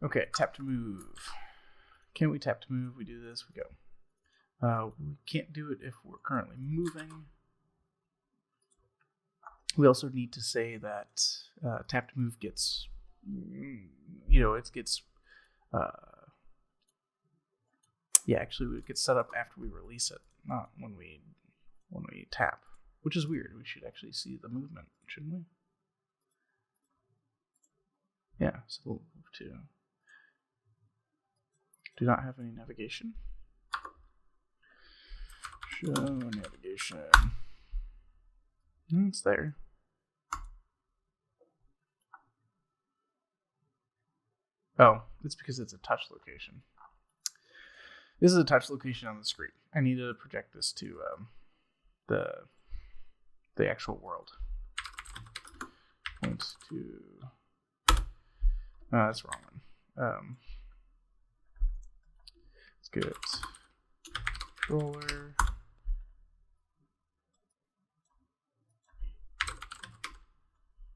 Okay, tap to move. Can we tap to move? We do this, we go. We can't do it if we're currently moving. We also need to say that tap to move gets, it gets, actually it gets set up after we release it, not when we tap, which is weird. We should actually see the movement, shouldn't we? Yeah, so we'll move to do not have any navigation. Show navigation. It's there. Oh, it's because it's a touch location. This is a touch location on the screen. I need to project this to the actual world. Point to. That's the wrong one. Let's get controller.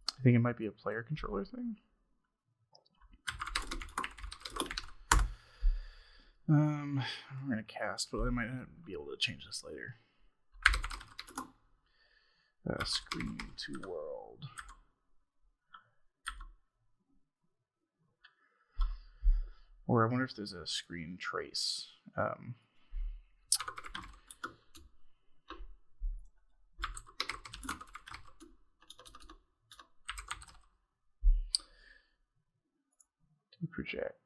I think it might be a player controller thing. We're gonna cast, but I might be able to change this later. Screen to world. Or I wonder if there's a screen trace. To project.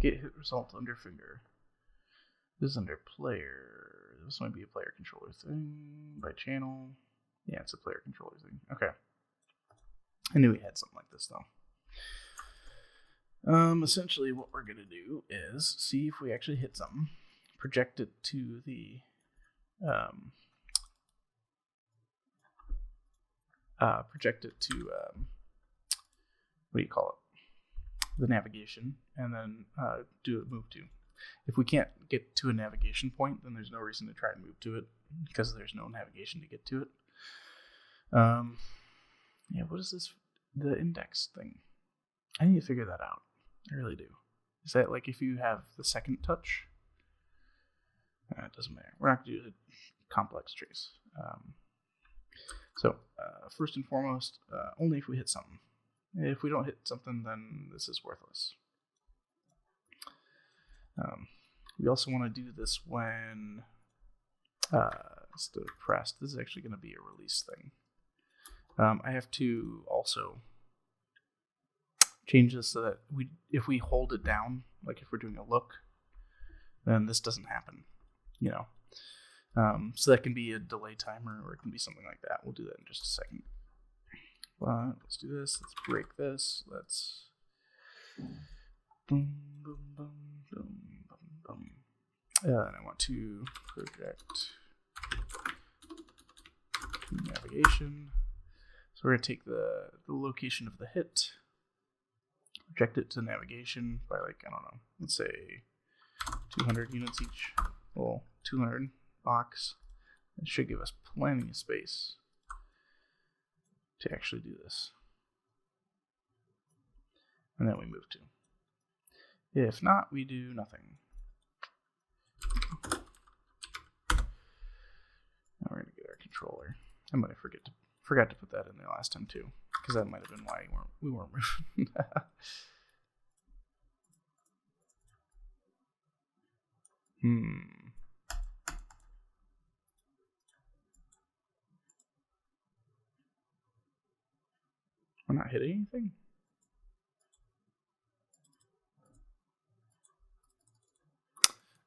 Get hit result under finger. This is under player. This might be a player controller thing. By channel. Yeah, it's a player controller thing. Okay. I knew we had something like this though. Essentially what we're gonna do is see if we actually hit something. Project it to the what do you call it? The navigation, and then do it move to. If we can't get to a navigation point, then there's no reason to try and move to it because there's no navigation to get to it. What is this? The index thing. I need to figure that out. I really do. Is that like if you have the second touch? It doesn't matter. We're not going to do the complex trace. So first and foremost, only if we hit something. If we don't hit something, then this is worthless. We also want to do this when instead of pressed. This is actually going to be a release thing. I have to also change this so that if we hold it down, like if we're doing a look, then this doesn't happen. So that can be a delay timer, or it can be something like that. We'll do that in just a second. Let's do this. Let's break this. Let's boom, boom, boom, boom, boom, boom. And I want to project to navigation. So we're going to take the location of the hit, project it to navigation by let's say 200 units each. Well, 200 box. It should give us plenty of space to actually do this. And then we move to. If not, we do nothing. Now we're going to get our controller. I might have forgot to put that in there last time too, because that might have been why we weren't moving. We're not hitting anything?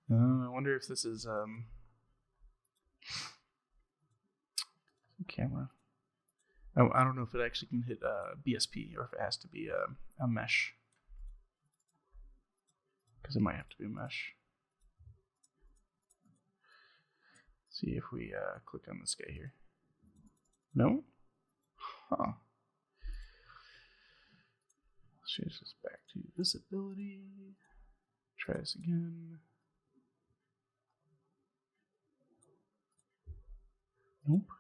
I wonder if this is camera. I don't know if it actually can hit BSP or if it has to be a mesh. Because it might have to be a mesh. Let's see if we click on this guy here. No? Huh. Let's change this back to visibility. Try this again. Nope.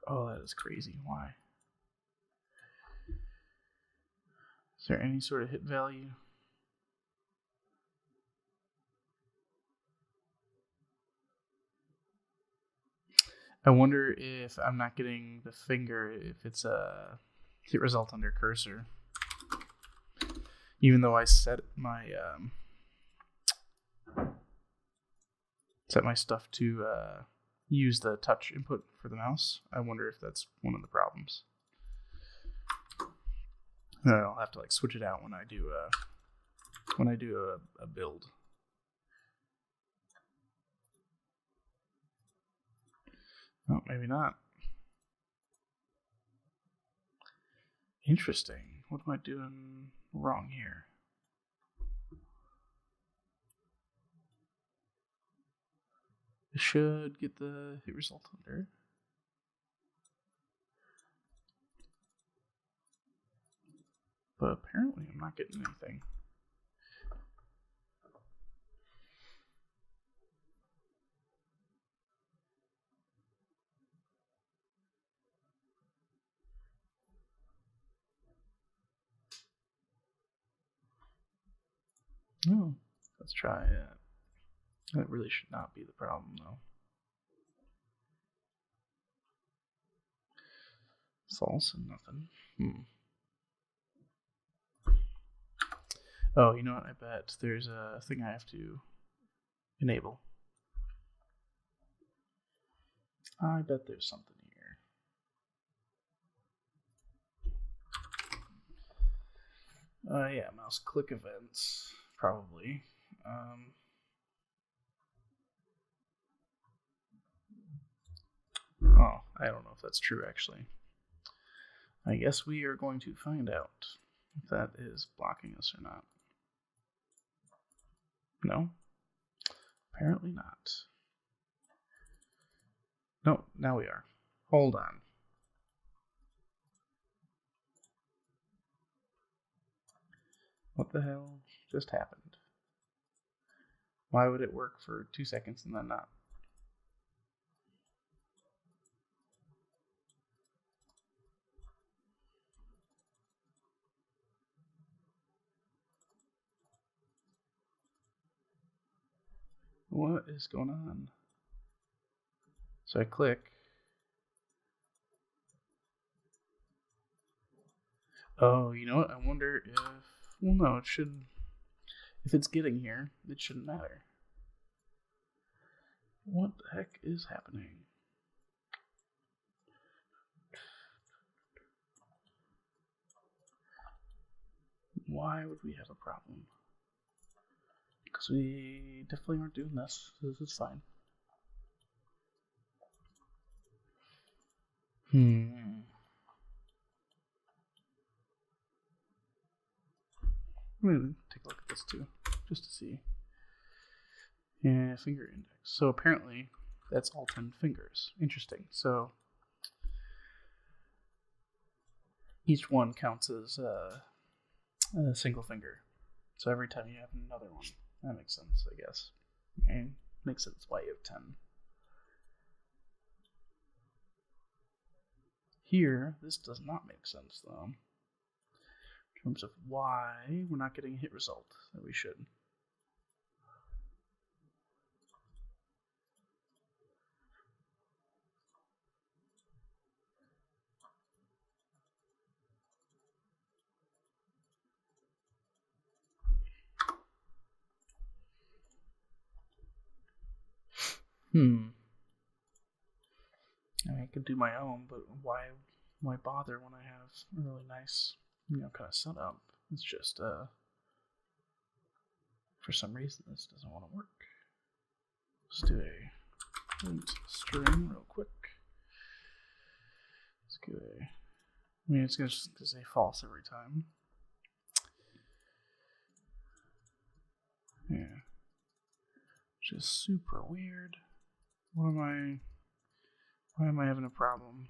Oh, that is crazy. Why? Is there any sort of hit value? I wonder if I'm not getting the finger, if it's a hit result under cursor. Even though I set my stuff to use the touch input for the mouse, I wonder if that's one of the problems. And I'll have to like switch it out when I do a build. Oh, maybe not. Interesting. What am I doing wrong here? I should get the hit result under. But apparently I'm not getting anything. Oh, let's try it. That really should not be the problem, though. False and nothing. Oh, you know what? I bet there's a thing I have to enable. I bet there's something here. Yeah, mouse click events, probably. Oh, I don't know if that's true, actually. I guess we are going to find out if that is blocking us or not. No? Apparently not. No, now we are. Hold on. What the hell just happened? Why would it work for 2 seconds and then not? What is going on? So I click. Oh, you know what? I wonder if... Well, no, it should... If it's getting here, it shouldn't matter. What the heck is happening? Why would we have a problem? Because we definitely aren't doing this. This is fine. I'm going to take a look at this too, just to see. Yeah, finger index. So apparently that's all 10 fingers. Interesting. So each one counts as a single finger. So every time you have another one. That makes sense, I guess. Okay, makes sense why you have 10. Here, this does not make sense, though, in terms of why we're not getting a hit result that we should. I mean, I could do my own, but why bother when I have a really nice, kind of setup? It's just, for some reason, this doesn't want to work. Let's do a int string real quick. Let's do it's going to say false every time. Yeah. Just super weird. Why am I having a problem?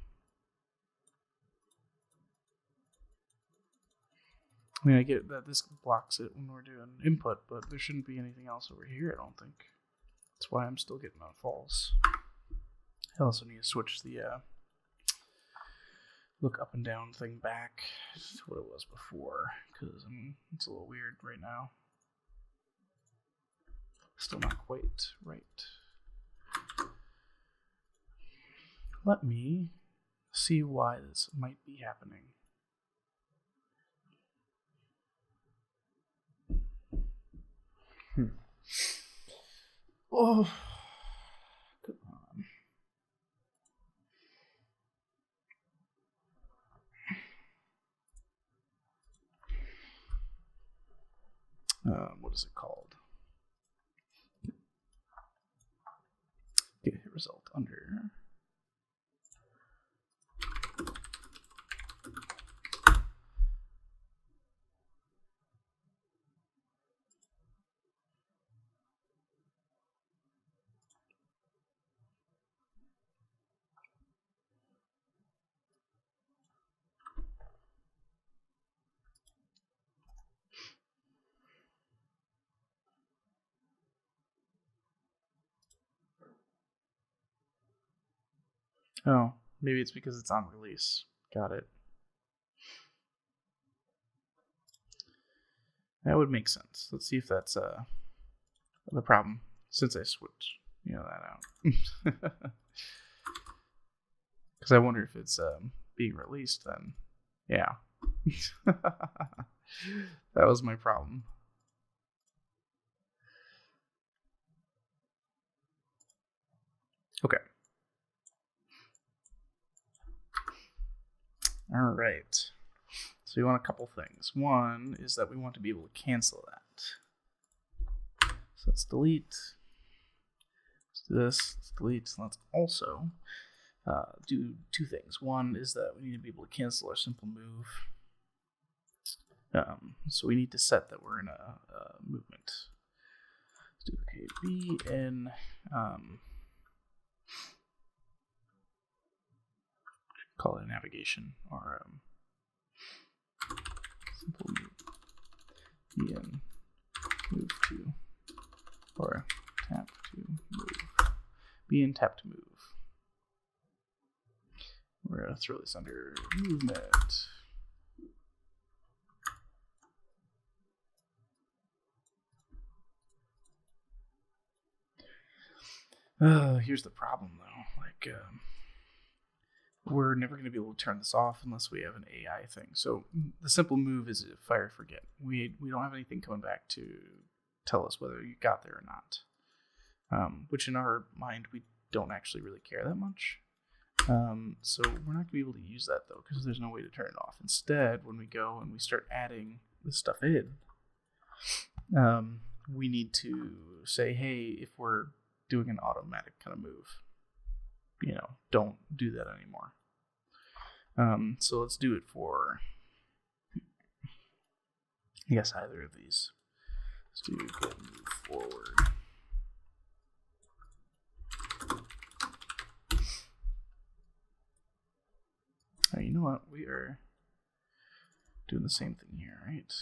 I mean, I get that this blocks it when we're doing input, but there shouldn't be anything else over here, I don't think. That's why I'm still getting on false. I also need to switch the look up and down thing back to what it was before, because it's a little weird right now. Still not quite right. Let me see why this might be happening. Oh, come on. What is it called? Get hit result under. Oh, maybe it's because it's on release. Got it. That would make sense. Let's see if that's the problem since I switched that out. Because I wonder if it's being released then. Yeah. That was my problem. Okay. All right. So we want a couple things. One is that we want to be able to cancel that. So let's delete. Let's do this. Let's delete. Let's also do two things. One is that we need to be able to cancel our simple move. So we need to set that we're in a movement. Let's do B in call it a navigation or simple move. B in move to or tap to move. B in tap to move. We're gonna throw this under movement. Here's the problem though. Like, we're never going to be able to turn this off unless we have an AI thing. So the simple move is a fire forget. We don't have anything coming back to tell us whether you got there or not. Which in our mind we don't actually really care that much. So we're not going to be able to use that though because there's no way to turn it off. Instead, when we go and we start adding this stuff in, we need to say, hey, if we're doing an automatic kind of move, don't do that anymore. So let's do it for, I guess, either of these. Let's do get move forward. All right, you know what? We are doing the same thing here, right?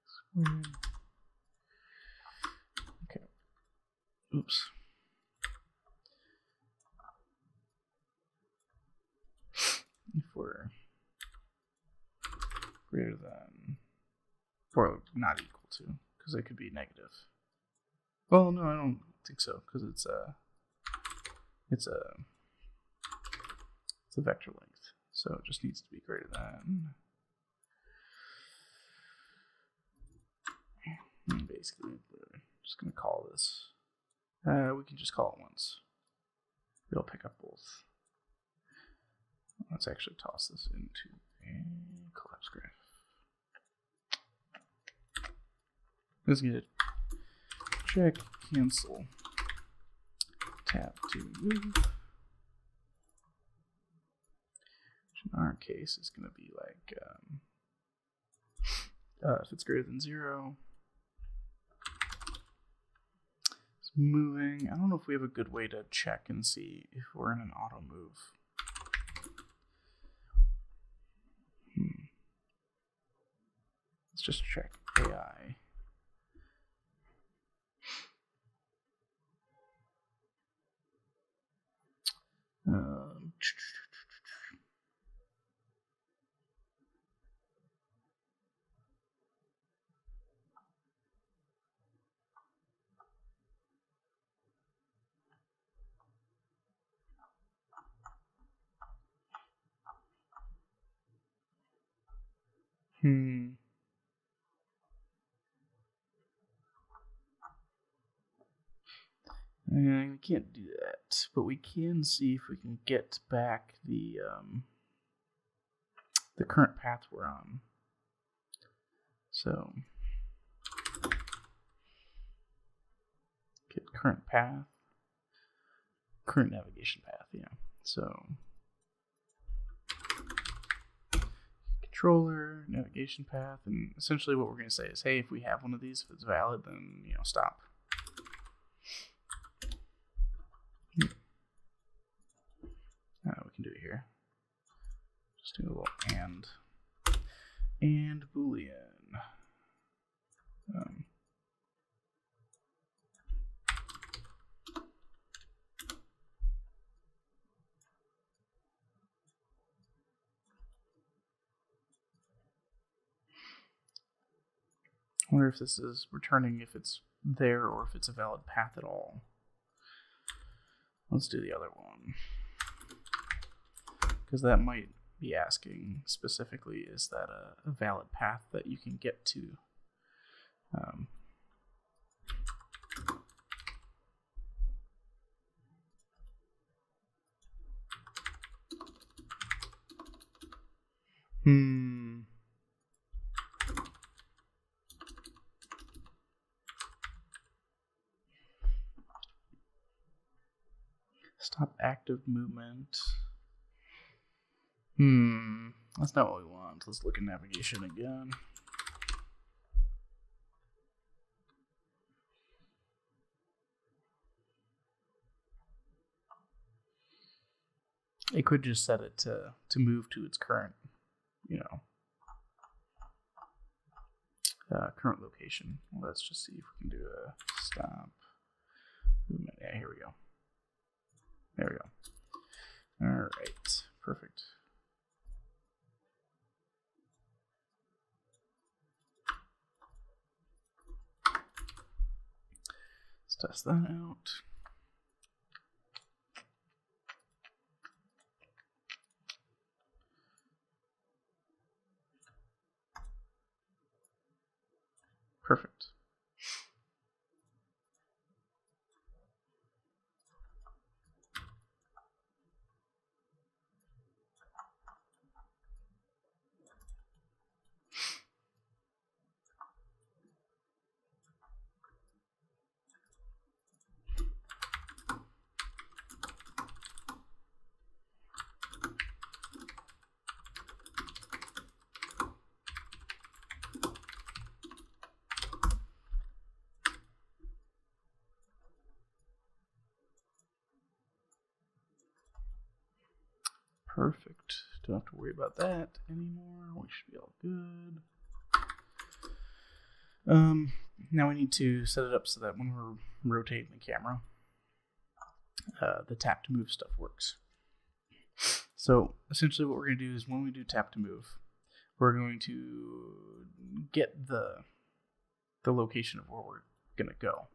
Squared. Okay. Oops. If we're greater than, or not equal to, because it could be negative. Well, no, I don't think so, because it's a vector length, so it just needs to be greater than. And basically, we're just going to call this. We can just call it once. It'll pick up both. Let's actually toss this into a collapse graph. Let's get check cancel tap to move. Which in our case is going to be like if it's greater than 0. It's moving. I don't know if we have a good way to check and see if we're in an auto move. Let's just check AI. And we can't do that, but we can see if we can get back the current path we're on. So get current path, current navigation path, yeah. So controller, navigation path, and essentially what we're going to say is, hey, if we have one of these, if it's valid, then, you know, stop. We can do it here. Just do a little and Boolean. I wonder if this is returning if it's there or if it's a valid path at all. Let's do the other one, because that might be asking specifically, is that a valid path that you can get to? Stop active movement. That's not what we want. Let's look at navigation again. It could just set it to move to its current, you know, current location. Let's just see if we can do a stop movement. Yeah, here we go. There we go. All right, perfect. Let's test that out. Perfect. Perfect. Don't have to worry about that anymore. We should be all good. Now we need to set it up so that when we're rotating the camera, the tap to move stuff works. So essentially what we're going to do is when we do tap to move, we're going to get the location of where we're going to go.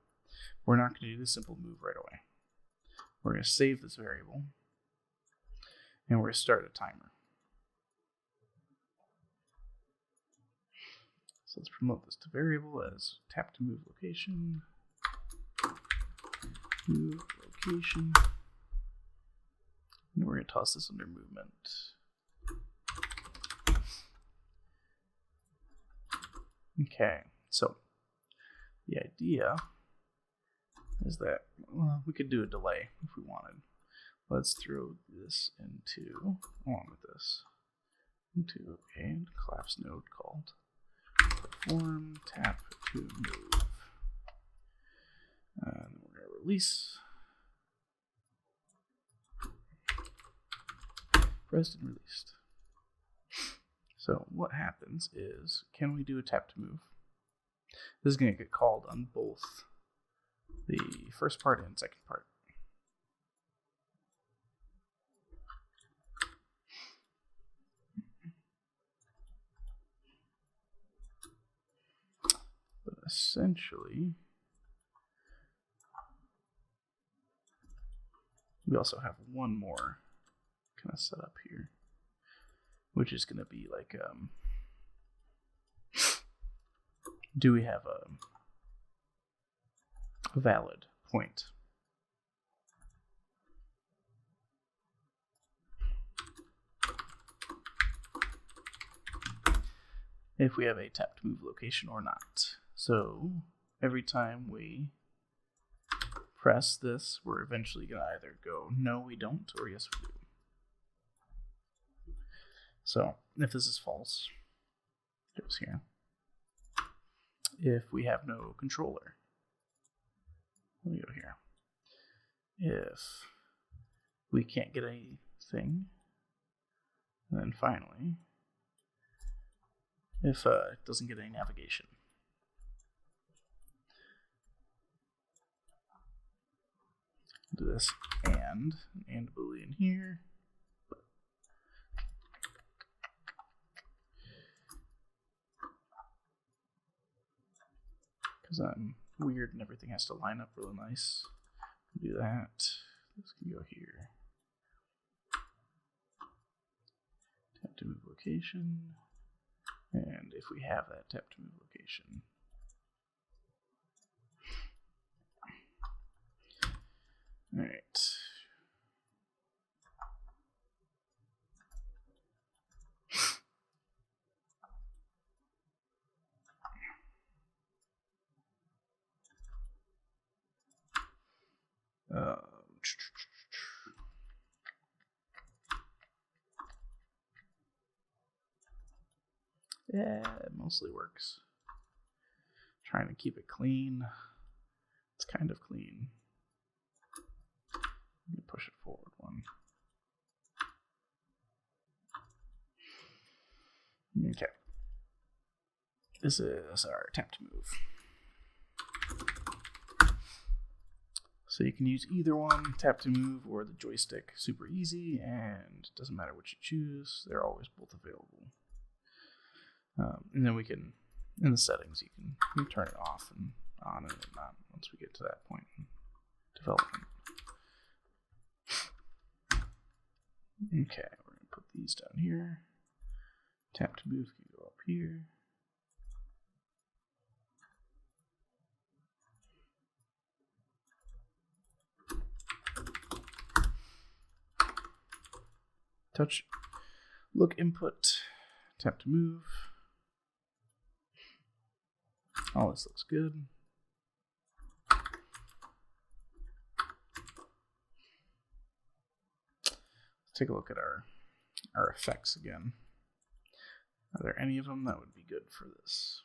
We're not going to do the simple move right away. We're going to save this variable, and we're going to start a timer. So let's promote this to variable as tap to move location. Move location. And we're going to toss this under movement. Okay, so the idea is that, well, we could do a delay if we wanted. Let's throw this into, along with this, into a collapse node called perform tap to move. And we're going to release. Pressed and released. So what happens is, can we do a tap to move? This is going to get called on both the first part and second part. But essentially, we also have one more kind of set up here, which is going to be like do we have a valid point? If we have a tap to move location or not. So every time we press this, we're eventually going to either go no we don't or yes we do. So if this is false, it goes here. If we have no controller, we go here. If we can't get anything, and then finally, if it doesn't get any navigation. Do this and Boolean here. Because I'm weird and everything has to line up really nice. Do that. This can go here. Tap to move location. And if we have that tap to move location. All right. Yeah, it mostly works. Trying to keep it clean. It's kind of clean. Let me push it forward one. Okay. This is our tap to move. So you can use either one, tap to move or the joystick, super easy, and it doesn't matter what you choose, they're always both available. And then we can, in the settings, you can turn it off and on and not once we get to that point in development. Okay, we're going to put these down here. Tap to move can go up here. Touch, look input, tap to move. All this looks good. Let's take a look at our effects again. Are there any of them that would be good for this?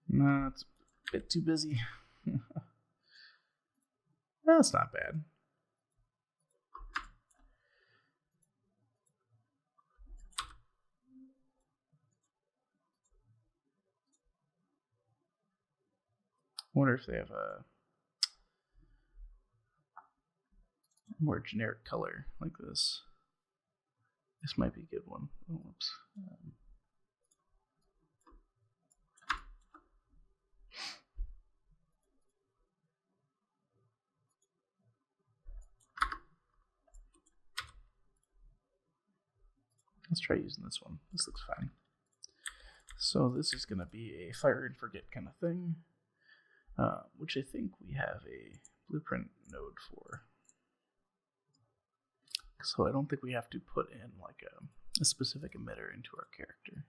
No, it's a bit too busy. That's not bad. I wonder if they have a more generic color like this. This might be a good one. Oh, whoops. Let's try using this one. This looks fine. So this is going to be a fire and forget kind of thing, which I think we have a blueprint node for. So I don't think we have to put in like a specific emitter into our character.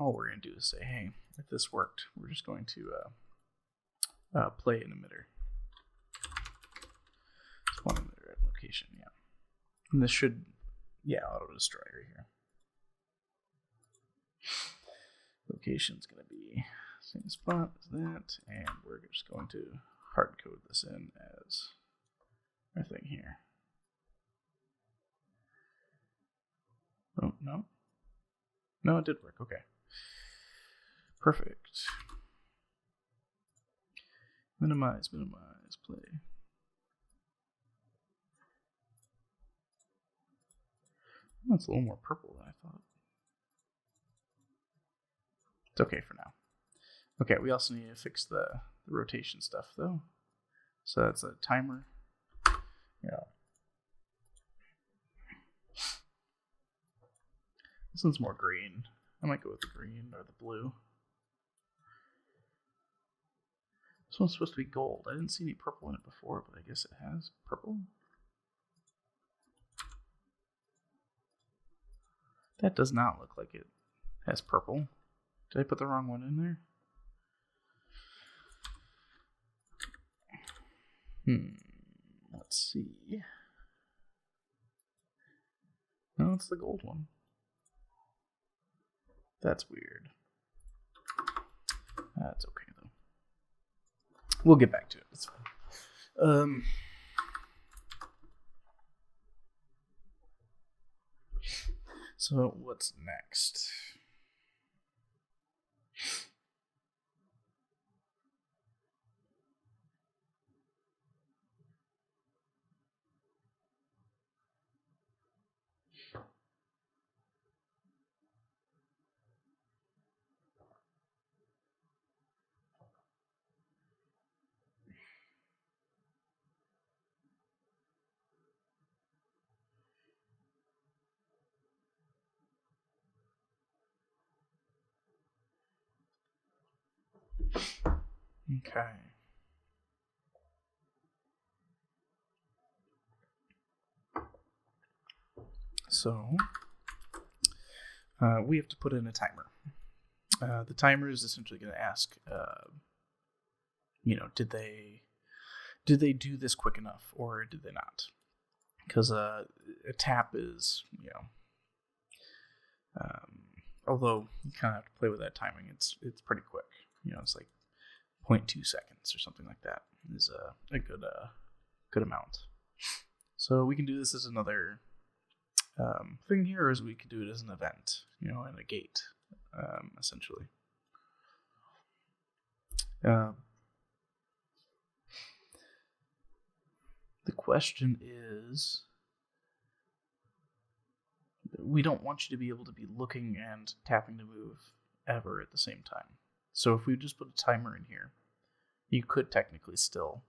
All we're going to do is say, hey, if this worked, we're just going to play an emitter. It's one emitter at location, yeah. And this should, yeah, auto destroy right here. Location's going to be same spot as that, and we're just going to hard code this in as our thing here. Oh, no. No, it did work. Okay. Perfect. Minimize, play. Oh, it's a little more purple than I thought. It's okay for now. Okay, we also need to fix the rotation stuff, though. So that's a timer. Yeah. This one's more green. I might go with the green or the blue. This one's supposed to be gold. I didn't see any purple in it before, but I guess it has purple. That does not look like it has purple. Did I put the wrong one in there? Let's see. No, it's the gold one. That's weird. That's okay, though. We'll get back to it. It's fine. So what's next? Okay. So, we have to put in a timer. The timer is essentially going to ask, did they do this quick enough, or did they not? Because a tap is, although you kind of have to play with that timing, it's pretty quick. It's like 0.2 seconds or something like that is a good amount. So we can do this as another thing here, or as we could do it as an event, in a gate, essentially. The question is, we don't want you to be able to be looking and tapping to move ever at the same time. So if we just put a timer in here, you could technically still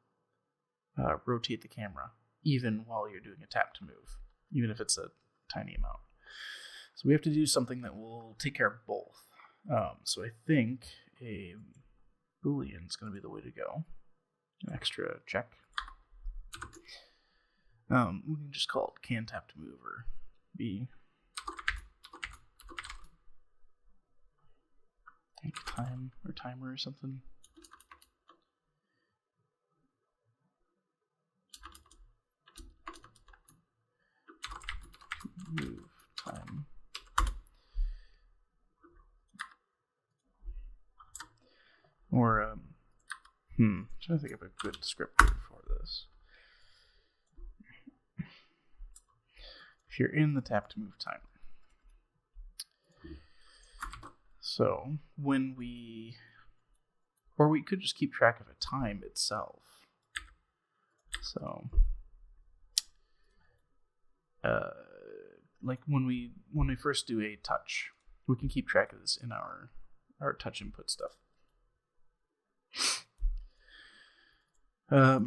rotate the camera even while you're doing a tap to move, even if it's a tiny amount. So we have to do something that will take care of both. So I think a Boolean is going to be the way to go. An extra check. We can just call it can tap to move, or B. Like time or timer or something. Move time. Or trying to think of a good descriptor for this. If you're in the tap to move timer. So when we could just keep track of a time itself. So like when we first do a touch, we can keep track of this in our touch input stuff. I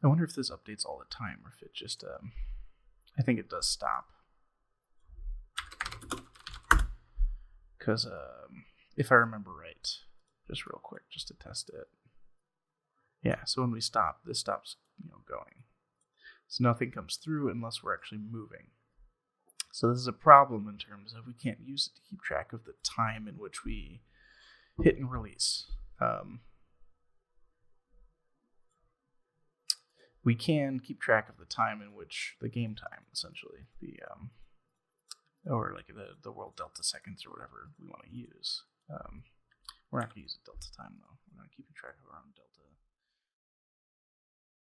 wonder if this updates all the time, or if it just I think it does stop. Because if I remember right, just real quick, just to test it. Yeah, so when we stop, this stops going. So nothing comes through unless we're actually moving. So this is a problem in terms of we can't use it to keep track of the time in which we hit and release. We can keep track of the time in which the game time, essentially, or like the world delta seconds or whatever we want to use. We're not going to use a delta time though. We're not keeping track of our own delta.